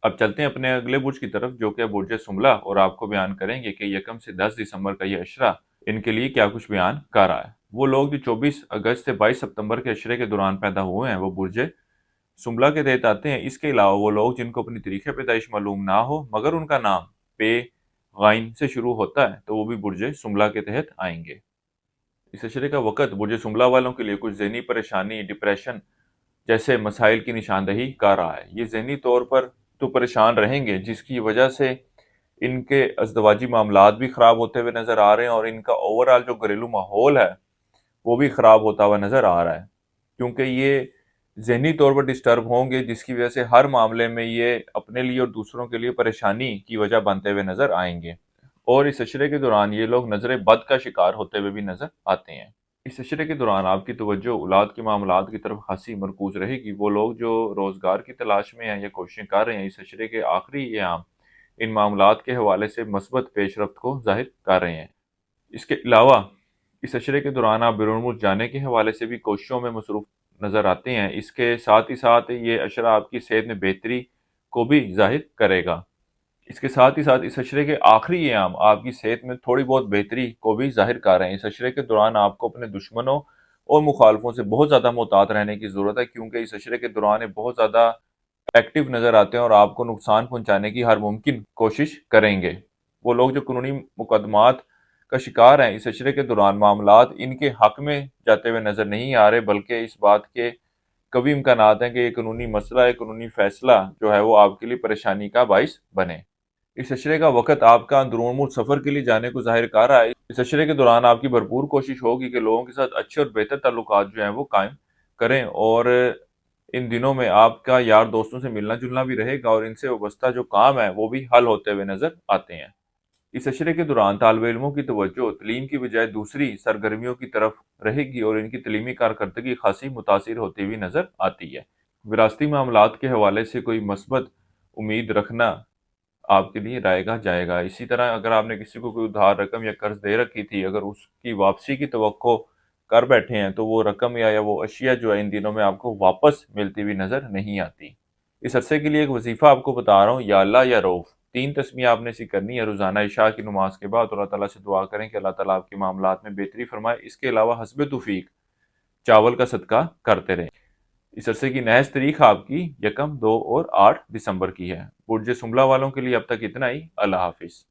اب چلتے ہیں اپنے اگلے برج کی طرف جو کہ برج سملہ، اور آپ کو بیان کریں گے کہ 1 سے 10 دسمبر کا یہ عشرہ ان کے لیے کیا کچھ بیان کر رہا ہے۔ وہ لوگ جو 24 اگست سے 22 ستمبر کے عشرے کے دوران پیدا ہوئے ہیں وہ برج سملہ کے تحت آتے ہیں۔ اس کے علاوہ وہ لوگ جن کو اپنی تاریخ پیدائش معلوم نہ ہو مگر ان کا نام پے غائن سے شروع ہوتا ہے تو وہ بھی برج سملہ کے تحت آئیں گے۔ اس عشرے کا وقت برج سملہ والوں کے لیے کچھ ذہنی پریشانی، ڈپریشن جیسے مسائل کی نشاندہی کر رہا ہے۔ یہ ذہنی طور پر تو پریشان رہیں گے جس کی وجہ سے ان کے ازدواجی معاملات بھی خراب ہوتے ہوئے نظر آ رہے ہیں، اور ان کا اوورآل جو گھریلو ماحول ہے وہ بھی خراب ہوتا ہوا نظر آ رہا ہے، کیونکہ یہ ذہنی طور پر ڈسٹرب ہوں گے جس کی وجہ سے ہر معاملے میں یہ اپنے لیے اور دوسروں کے لیے پریشانی کی وجہ بنتے ہوئے نظر آئیں گے، اور اس عشرے کے دوران یہ لوگ نظر بد کا شکار ہوتے ہوئے بھی نظر آتے ہیں۔ اس عشرے کے دوران آپ کی توجہ اولاد کے معاملات کی طرف خاصی مرکوز رہے گی۔ وہ لوگ جو روزگار کی تلاش میں ہیں یا کوششیں کر رہے ہیں، اس عشرے کے آخری ایام ان معاملات کے حوالے سے مثبت پیش رفت کو ظاہر کر رہے ہیں۔ اس کے علاوہ اس عشرے کے دوران آپ بیرون ملک جانے کے حوالے سے بھی کوششوں میں مصروف نظر آتے ہیں۔ اس کے ساتھ ہی ساتھ یہ عشرہ آپ کی صحت میں بہتری کو بھی ظاہر کرے گا۔ اس کے ساتھ ہی ساتھ اس عشرے کے آخری ایام آپ کی صحت میں تھوڑی بہت بہتری کو بھی ظاہر کر رہے ہیں۔ اس عشرے کے دوران آپ کو اپنے دشمنوں اور مخالفوں سے بہت زیادہ محتاط رہنے کی ضرورت ہے، کیونکہ اس عشرے کے دوران یہ بہت زیادہ ایکٹیو نظر آتے ہیں اور آپ کو نقصان پہنچانے کی ہر ممکن کوشش کریں گے۔ وہ لوگ جو قانونی مقدمات کا شکار ہیں، اس عشرے کے دوران معاملات ان کے حق میں جاتے ہوئے نظر نہیں آ رہے، بلکہ اس بات کے قوی امکانات ہیں کہ یہ قانونی مسئلہ، یہ قانونی فیصلہ جو ہے وہ آپ کے لیے پریشانی کا باعث بنے۔ اس عشرے کا وقت آپ کا اندرون ملک سفر کے لیے جانے کو ظاہر کر رہا ہے۔ اس عشرے کے دوران آپ کی بھرپور کوشش ہوگی کہ لوگوں کے ساتھ اچھے اور بہتر تعلقات جو ہیں وہ قائم کریں، اور ان دنوں میں آپ کا یار دوستوں سے ملنا جلنا بھی رہے گا، اور ان سے وابستہ جو کام ہے وہ بھی حل ہوتے ہوئے نظر آتے ہیں۔ اس عشرے کے دوران طالب علموں کی توجہ تعلیم کی بجائے دوسری سرگرمیوں کی طرف رہے گی، اور ان کی تعلیمی کارکردگی خاصی متاثر ہوتی ہوئی نظر آتی ہے۔ وراثتی معاملات کے حوالے سے کوئی مثبت امید رکھنا آپ کے لیے رائے گاہ جائے گا۔ اسی طرح اگر آپ نے کسی کو کوئی ادھار رقم یا قرض دے رکھی تھی، اگر اس کی واپسی کی توقع کر بیٹھے ہیں تو وہ رقم یا وہ اشیاء جو ہے ان دنوں میں آپ کو واپس ملتی ہوئی نظر نہیں آتی۔ اس عرصے کے لیے ایک وظیفہ آپ کو بتا رہا ہوں، یا اللہ یا روف، 3 تسمیہ آپ نے اسی کرنی ہے روزانہ عشاء کی نماز کے بعد، اور اللہ تعالیٰ سے دعا کریں کہ اللہ تعالیٰ آپ کے معاملات میں بہتری فرمائے۔ اس کے علاوہ حسب توفیق چاول کا صدقہ کرتے رہیں۔ اس عرصے کی نحس تاریخ آپ کی 1، 2 اور 8 دسمبر کی ہے۔ برج سملہ والوں کے لیے اب تک اتنا ہی۔ اللہ حافظ۔